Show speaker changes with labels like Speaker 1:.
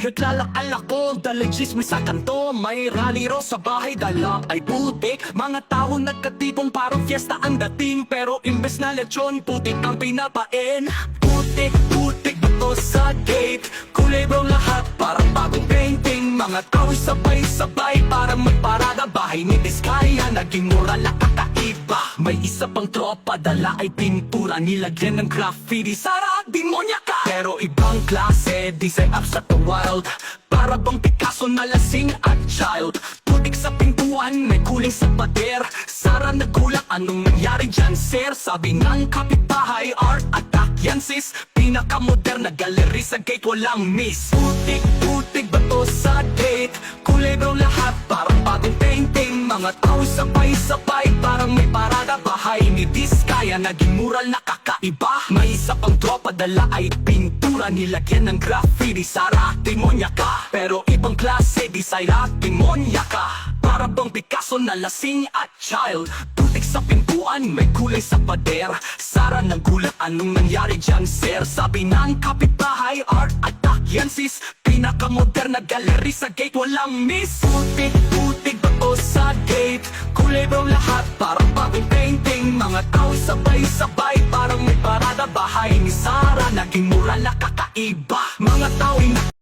Speaker 1: Naglalakal ako, dala chismis sa kanto. May rally raw sa bahay, dala ay putik. Mga tao nagkatipong parang fiesta ang dating. Pero imbes na lechon, putik ang pinapain. Putik, putik ba to sa gate? Kulay brown lahat, parang bagong painting. Mga tao sabay-sabay, parang magparada. Bahay ni Diskaya, naging mura nakakaiba. May isa pang tropa, dala ay pintura. Nilagyan ng graffiti, Sara, demonya ka! Pero ibang klase, design abstract the wild. Para bang Picasso na lasing at child. Putik sa pintuan, may kuling sa pader. Sara nagulat, anong nangyari dyan sir? Sabi ng kapitbahay, art attack yan sis. Pinaka-modern na gallery sa gate, walang miss. Putik, putik ba to sa gate? Kulay brown lahat, parang bagong painting. Mga tao sabay-sabay, parang may parada. Bahay ni Diskaya, naging mural nakakaiba. May isa pang tropa, dala ay pintura. Nilagyan ng graffiti, Sara, demonya ka. Pero ibang klase, design at demonya ka. Para bang Picasso na lasing at child. Putik sa pintuan, may kulay sa pader. Sara nagulat, anong nangyari dyan sir? Sabi ng kapitbahay, art attack yan sis. Pinaka-modern na gallery sa gate, walang miss. Putik, putik ba to sa gate? Kulay brown lahat, parang bagong painting. Mga tao sabay-sabay, parang may parada. Bahay ni Sara, naging mural nakakaiba. Mga tao